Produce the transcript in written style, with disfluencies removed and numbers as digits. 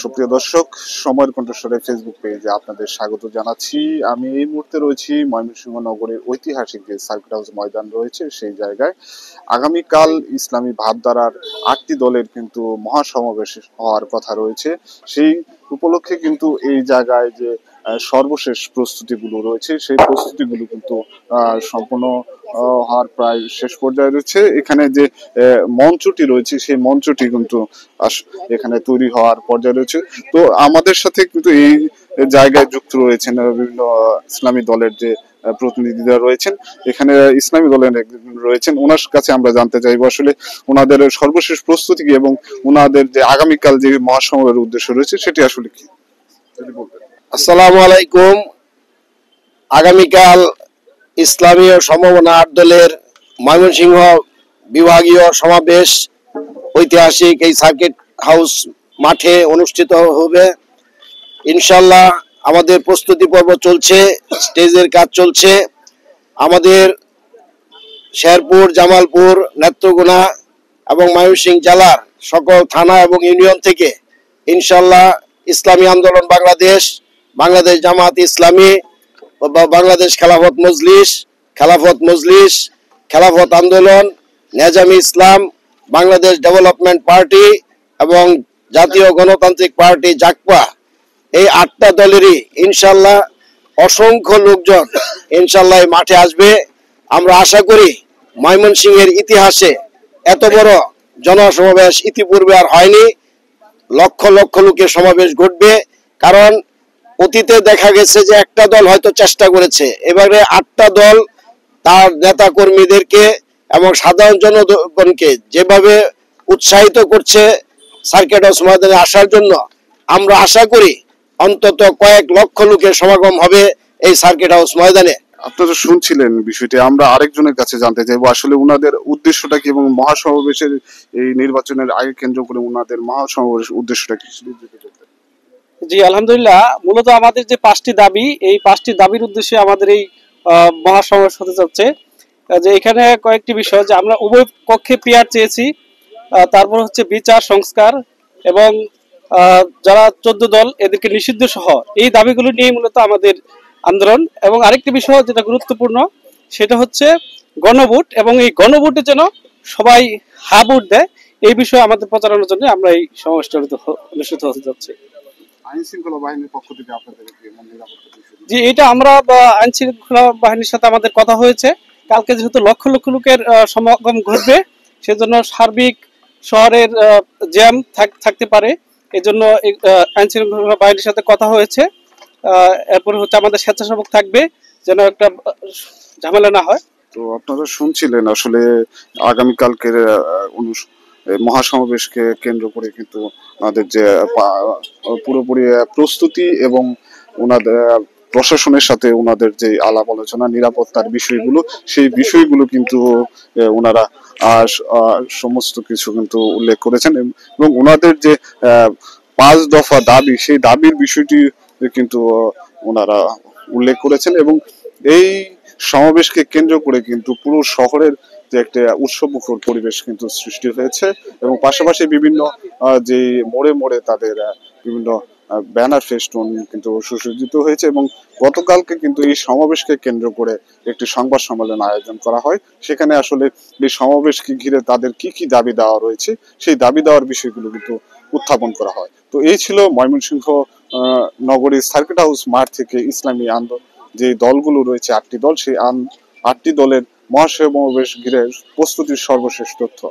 সুপ্রিয় দর্শক, সময়ের কণ্ঠস্বরে ফেসবুক পেজে আপনাদের স্বাগত জানাচ্ছি। আমি এই মুহূর্তে রয়েছি ময়মনসিংহ নগরের ঐতিহাসিক যে সার্কিট হাউস ময়দান রয়েছে সেই জায়গায়। আগামীকাল ইসলামী ভাবধারার 8টি দলের কিন্তু মহাসমাবেশ হওয়ার কথা রয়েছে। সেই উপলক্ষে কিন্তু এই জায়গায় যে সর্বশেষ প্রস্তুতিগুলো রয়েছে সেই প্রস্তুতিগুলো কিন্তু সম্পূর্ণ হওয়ার প্রায় শেষ পর্যায়ে রয়েছে। এখানে যে মঞ্চটি রয়েছে সেই মঞ্চটি কিন্তু এখানে তৈরি হওয়ার পর্যায়ে রয়েছে। তো আমাদের সাথে কিন্তু এই জায়গায় যুক্ত রয়েছেন বিভিন্ন ইসলামী দলের যে প্রতিনিধিরা রয়েছেন। এখানে ইসলামী দলের রয়েছেন, ওনার কাছে আমরা জানতে চাইবো আসলে ওনাদের সর্বশেষ প্রস্তুতি কি এবং ওনাদের যে আগামীকাল যে মহাসমাবেশের উদ্দেশ্য রয়েছে সেটি আসলে কি বলবেন। আসসালামু আলাইকুম। আগামীকাল ইসলামী সমমনা 8 দলের ময়মনসিংহ বিভাগীয় সমাবেশ ঐতিহাসিক এই সার্কিট হাউস মাঠে অনুষ্ঠিত হবে ইনশাআল্লাহ। আমাদের প্রস্তুতি পর্ব চলছে, স্টেজের কাজ চলছে। আমাদের শেরপুর, জামালপুর, নেত্রকোনা এবং ময়মনসিংহ জেলার সকল থানা এবং ইউনিয়ন থেকে ইনশাআল্লাহ ইসলামী আন্দোলন বাংলাদেশ, বাংলাদেশ জামাত ইসলামী, বাংলাদেশ খেলাফত মজলিস, খেলাফত আন্দোলন, নেজামি ইসলাম, বাংলাদেশ ডেভেলপমেন্ট পার্টি এবং জাতীয় গণতান্ত্রিক পার্টি জাকপা, এই 8টা দলেরই ইনশাআল্লাহ অসংখ্য লোকজন ইনশাআল্লাহ মাঠে আসবে। আমরা আশা করি ময়মনসিংহের ইতিহাসে এত বড় জনসমাবেশ ইতিপূর্বে আর হয়নি। লক্ষ লক্ষ লোকের সমাবেশ ঘটবে, কারণ অতীতে দেখা গেছে যে একটা দল হয়তো চেষ্টা করেছে, এবারে 8টা দল তার নেতা কর্মীদেরকে এবং সাধারণ জনগণকে যেভাবে উৎসাহিত করছে সার্কিট হাউস ময়দানে আসার জন্য, আমরা আশা করি অন্তত কয়েক লক্ষ লোকের সমাগম হবে এই সার্কিট হাউস ময়দানে। আপনারা শুনছিলেন বিষয়টি, আমরা আরেকজনের কাছে জানতে চাইবো আসলে ওনাদের উদ্দেশ্যটা কি এবং মহাসমাবেশের এই নির্বাচনের আগে কেন্দ্র করে ওনাদের মহাসমাবেশের উদ্দেশ্যটা কি। জি আলহামদুলিল্লাহ, মূলত আমাদের যে 5টি দাবি, এই 5টি দাবির উদ্দেশ্যে আমাদের এই মহাসমাবেশ হতে যাচ্ছে। যে এখানে কয়েকটি বিষয়, যে আমরা উভয় পক্ষে পিয়ার চেয়েছি, তারপর হচ্ছে বিচার সংস্কার এবং যারা 14 দল এদেরকে নিষিদ্ধ সহ এই দাবিগুলো নিয়ে মূলত আমাদের আন্দোলন। এবং আরেকটি বিষয় যেটা গুরুত্বপূর্ণ সেটা হচ্ছে গণভোট, এবং এই গণভোটে যেন সবাই হা ভোট দেয়, এই বিষয়ে আমাদের প্রচারণার জন্য আমরা এই সমাবেশটা অনুষ্ঠিত হতে যাচ্ছে। আইন শৃঙ্খলা বাহিনীর পক্ষ থেকে আপনাদের জি, এটা আমরা আইন শৃঙ্খলা বাহিনীর সাথে আমাদের কথা হয়েছে। কালকে যেহেতু লক্ষ লক্ষ লোকের সমাগম ঘটবে, সেজন্য সার্বিক শহরের জ্যাম থাকতে পারে, এই জন্য আইন শৃঙ্খলা বাহিনীর সাথে কথা হয়েছে। এরপরে হচ্ছে আমাদের স্বেচ্ছাসেবক থাকবে, যেন একটা ঝামেলা না হয়। তো আপনারা শুনছিলেন আসলে আগামীকালকের মহাসমাবেশকে কেন্দ্র করে কিন্তু ওনাদের যে পুরোপুরি প্রস্তুতি এবং ওনাদের প্রশাসনের সাথে ওনাদের যে আলাপ আলোচনা, নিরাপত্তার বিষয়গুলো, সেই বিষয়গুলো কিন্তু ওনারা সমস্ত কিছু কিন্তু উল্লেখ করেছেন এবং ওনাদের যে 5 দফা দাবি, সেই দাবির বিষয়টি কিন্তু ওনারা উল্লেখ করেছেন। এবং এই সমাবেশকে কেন্দ্র করে কিন্তু পুরো শহরের যে একটা উৎসবমুখর পরিবেশ কিন্তু সৃষ্টি হয়েছে এবং পাশাপাশি বিভিন্ন যে মোড়ে মোড়ে তাদের বিভিন্ন ব্যানার ফেস্টুন কিন্তু সুসজ্জিত হয়েছে। এবং গতকালকে কিন্তু এই সমাবেশকে কেন্দ্র করে একটি সংবাদ সম্মেলন আয়োজন করা হয়। সেখানে আসলে এই সমাবেশকে ঘিরে তাদের কি কি দাবি দেওয়া রয়েছে সেই দাবি দেওয়ার বিষয়গুলো কিন্তু উত্থাপন করা হয়। তো এই ছিল ময়মনসিংহ নগরীর সার্কিট হাউস মাঠ থেকে ইসলামী আন্দোলন যে দলগুলো রয়েছে 8টি দল, সেই 8টি দলের মহাসমাবেশ ঘিরে প্রস্তুতির সর্বশেষ তথ্য।